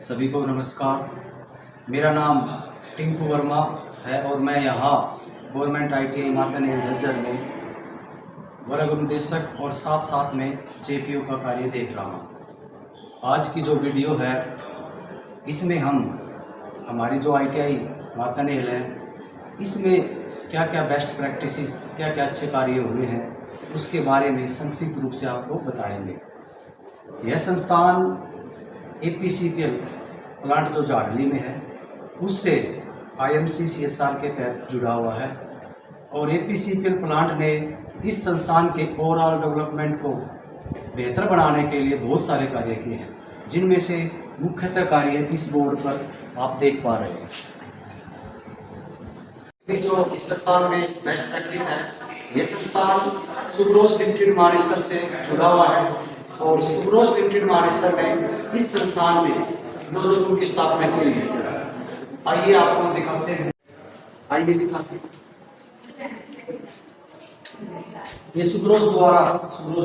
सभी को नमस्कार। मेरा नाम टिंकू वर्मा है और मैं यहाँ गवर्नमेंट ITI मातानेर झज्जर में वर्ग अनुदेशक और साथ साथ में JPO का कार्य देख रहा हूँ। आज की जो वीडियो है इसमें हम हमारी जो ITI मातानेर है इसमें क्या क्या बेस्ट प्रैक्टिसेस, क्या क्या अच्छे कार्य हुए हैं उसके बारे में संक्षिप्त रूप से आपको बताएंगे। यह संस्थान APCPL प्लांट जो झाड़ली में है उससे IMC CSR के तहत जुड़ा हुआ है और APCPL प्लांट ने इस संस्थान के ओवरऑल डेवलपमेंट को बेहतर बनाने के लिए बहुत सारे कार्य किए हैं, जिनमें से मुख्यतः कार्य इस बोर्ड पर आप देख पा रहे हैं। जो इस संस्थान में बेस्ट प्रैक्टिस है, यह संस्थान सुब्रोस लिमिटेड मानेसर से जुड़ा हुआ है और सुब्रोस लिमिटेड मानेसर ने इस संस्थान में डोजर रूम की स्थापना की है। आइए आपको दिखाते हैं, आइए दिखाते हैं। ये सुब्रोस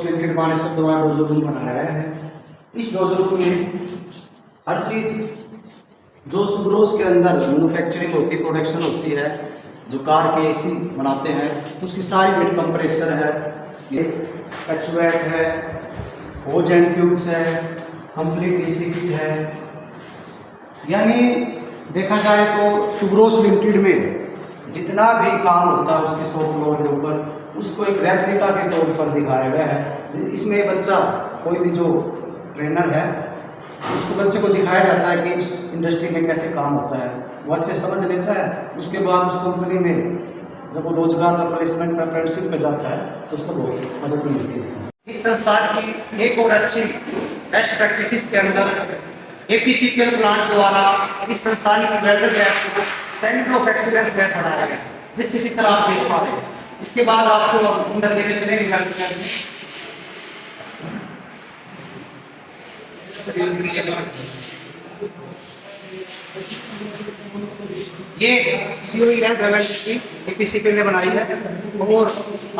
लिमिटेड मानेसर द्वारा डोजर रूम बनाया गया है। इस डोजर रूम में हर चीज जो सुब्रोस के अंदर मैन्युफैक्चरिंग होती है, प्रोडक्शन होती है, जो कार के AC बनाते हैं उसकी सारी हीट कंप्रेसर है, ये HVAC है, होज एंड ट्यूब्स है, कंप्लीट DC किट है। यानी देखा जाए तो सुब्रोस लिमिटेड में जितना भी काम होता है उसके शॉप फ्लोर के ऊपर उसको एक रेप्लिका के तौर पर दिखाया गया है। इसमें बच्चा, कोई भी जो ट्रेनर है उसको बच्चे को दिखाया जाता है कि उस इंडस्ट्री में कैसे काम होता है, वो अच्छे समझ लेता है। उसके बाद उस कंपनी में जब वो रोजगार का प्लेसमेंट का अप्रेंटिसशिप पर जाता है तो उसको बहुत मदद मिलती है। इस संस्थान की एक और अच्छी बेस्ट प्रैक्टिसेस के अंदर APCPL प्लांट द्वारा इस संस्थान की वेल्डर लैब को सेंटर ऑफ एक्सीलेंस लैब बनाया गया, जिसकी चित्र आप देख पा रहे हैं। इसके बाद आपको अंदर लेके चलेंगे। ये COE लैब की APCPL ने बनाई है और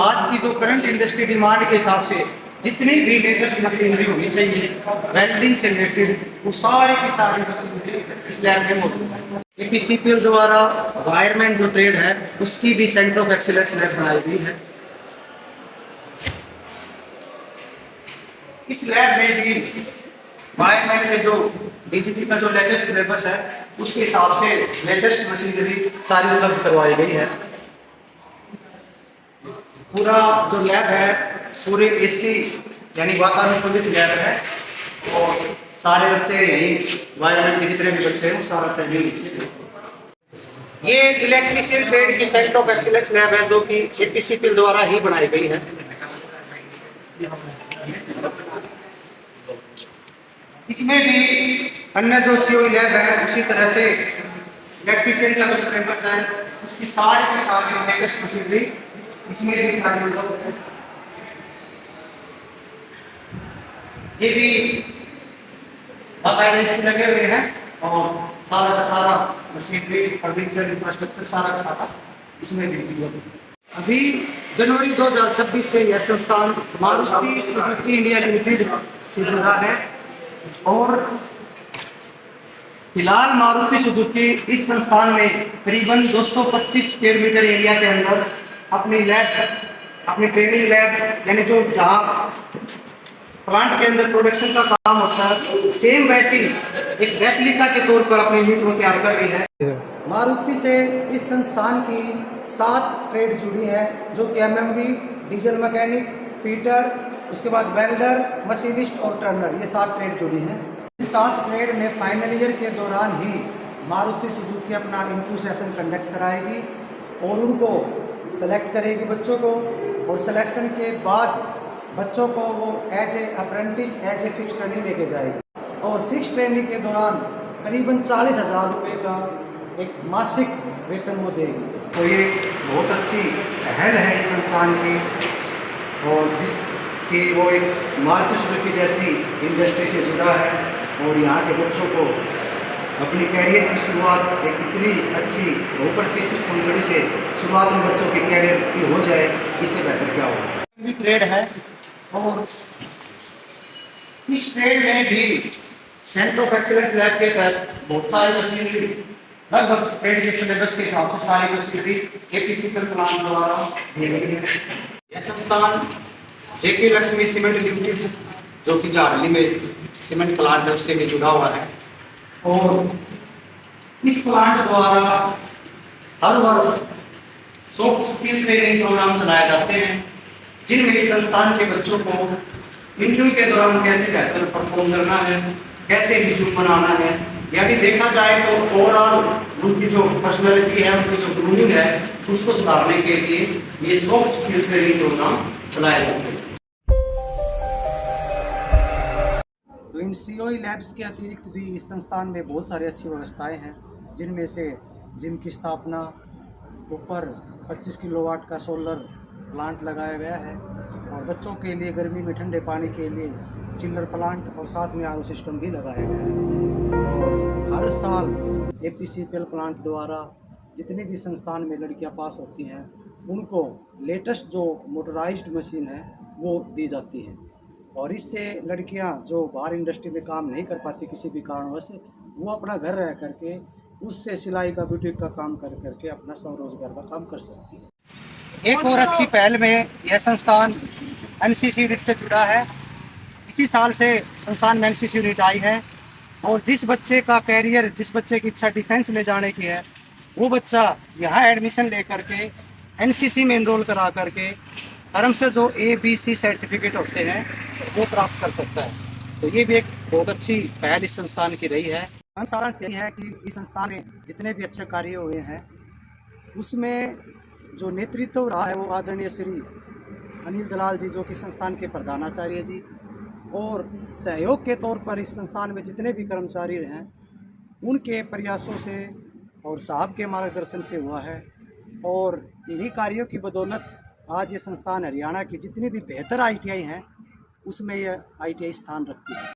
आज की जो करंट इंडस्ट्री डिमांड के हिसाब से जितनी भी लेटेस्ट मशीनरी होनी चाहिए वेल्डिंग से रिलेटेड, वो सारी की सारी मशीनरी इस लैब में मौजूद है। APCPL द्वारा वायरमैन जो ट्रेड है उसकी भी सेंटर ऑफ एक्सीलेंस लैब बनाई गई है। इस लैब में भी वायरमैन के जो DGT का जो लेटेस्ट सिलेबस है उसके हिसाब से लेटेस्ट मशीनरी सारी उपलब्ध करवाई गई है। पूरा जो लैब है पूरे AC यानी वातानुकूलित लैब है और सारे बच्चे यही वायरमैन के जितने भी बच्चे हैं वो सारा ट्रेनिंग। ये इलेक्ट्रिशियन ट्रेड की सेंटर ऑफ एक्सीलेंस लैब है जो कि APCPL द्वारा ही बनाई गई है। इसमें भी अन्य जो COE लैब है उसी तरह से इलेक्ट्रिशियन का जो सिलेबस है उसकी सारी की सारी लेटेस्ट मशीनरी इसमें भी सारी उपलब्ध है। ये भी बाकायदा इससे लगे हुए हैं और सारा का सारा मशीनरी, फर्नीचर, इंफ्रास्ट्रक्चर सारा का सारा इसमें भी उपलब्ध है। अभी जनवरी 2026 से यह संस्थान मारुति सुजुकी इंडिया लिमिटेड से जुड़ा है और फिलहाल मारुति सुजुकी इस संस्थान में करीबन 225 स्क्वायर मीटर एरिया के अंदर अपनी लैब, अपनी ट्रेनिंग लैब यानी जो जहाँ प्लांट के अंदर प्रोडक्शन का काम होता है सेम वैसी एक रेप्लिका के तौर पर अपनी यूनिट को तैयार कर रही है। मारुति से इस संस्थान की 7 ट्रेड जुड़ी है जो कि MMV, डीजल मैकेनिक, फीटर, उसके बाद वेल्डर, मशीनिस्ट और टर्नर, ये 7 ट्रेड जुड़ी हैं। इस 7 ट्रेड में फाइनल ईयर के दौरान ही मारुति सुजुकी अपना इंटरव्यू सेशन कंडक्ट कराएगी और उनको सेलेक्ट करेगी बच्चों को, और सिलेक्शन के बाद बच्चों को वो as a apprentice, as a fix training लेके जाएगी और फिक्स ट्रेनिंग के दौरान करीबन 40,000 रुपये का एक मासिक वेतन वो देगी। तो ये बहुत अच्छी पहल है इस संस्थान की और जिसकी वो एक मारुति सुजुकी जैसी इंडस्ट्री से जुड़ा है और यहाँ के बच्चों को अपनी कैरियर की शुरुआत एक इतनी अच्छी बहुप्रतिष्ठित कंपनी से शुरुआत में बच्चों के कैरियर की हो जाए, इससे बेहतर क्या होगा। ट्रेड है और इस ट्रेड में भी सेंटर ऑफ एक्सीलेंस लैब के तहत बहुत सारी फैसिलिटी लगभग पेड के सिलेबस के हिसाब से सारी फैसिलिटी एपीसी प्लांट द्वारा दी गई है। यह संस्थान जेके लक्ष्मी सीमेंट लिमिटेड जो कि झारली में सीमेंट प्लांट है उससे भी जुड़ा हुआ है और इस प्लांट द्वारा हर वर्ष सॉफ्ट स्किल ट्रेनिंग प्रोग्राम चलाए जाते हैं जिनमें इस संस्थान के बच्चों को इंटरव्यू के दौरान कैसे बेहतर परफॉर्म करना है, कैसे रिज्यूम बनाना है, यानी देखा जाए तो ओवरऑल उनकी जो पर्सनालिटी है, उनकी जो ग्रूमिंग है उसको सुधारने के लिए ये सॉफ्ट स्किल ट्रेनिंग प्रोग्राम चलाए जाते हैं। तो इन सीओई लैब्स के अतिरिक्त भी इस संस्थान में बहुत सारी अच्छी व्यवस्थाएं हैं जिनमें से जिम की स्थापना, ऊपर 25 किलोवाट का सोलर प्लांट लगाया गया है और बच्चों के लिए गर्मी में ठंडे पानी के लिए चिल्लर प्लांट और साथ में आरओ सिस्टम भी लगाया गया है। और हर साल एपीसीपीएल प्लांट द्वारा जितने भी संस्थान में लड़कियां पास होती हैं उनको लेटेस्ट जो मोटराइज्ड मशीन है वो दी जाती है और इससे लड़कियां जो बाहर इंडस्ट्री में काम नहीं कर पाती किसी भी कारणवश वो अपना घर रह करके उससे सिलाई का, बुटीक का काम कर करके अपना स्वरोजगार का काम कर सकती है। एक और अच्छी पहल में यह संस्थान एनसीसी यूनिट से जुड़ा है। इसी साल से संस्थान में एनसीसी यूनिट आई है और जिस बच्चे का कैरियर, जिस बच्चे की इच्छा डिफेंस में जाने की है वो बच्चा यहाँ एडमिशन ले करके एनसीसी में एनरोल करा करके धर्म से जो ABC सर्टिफिकेट होते हैं वो प्राप्त कर सकता है। तो ये भी एक बहुत अच्छी पहल इस संस्थान की रही है। सारांश यही है कि इस संस्थान में जितने भी अच्छे कार्य हुए हैं उसमें जो नेतृत्व रहा है वो आदरणीय श्री अनिल दलाल जी जो कि संस्थान के प्रधानाचार्य जी और सहयोग के तौर पर इस संस्थान में जितने भी कर्मचारी हैं उनके प्रयासों से और साहब के मार्गदर्शन से हुआ है और इन्हीं कार्यों की बदौलत आज ये संस्थान हरियाणा की जितनी भी बेहतर ITI हैं उसमें यह ITI स्थान रखती है।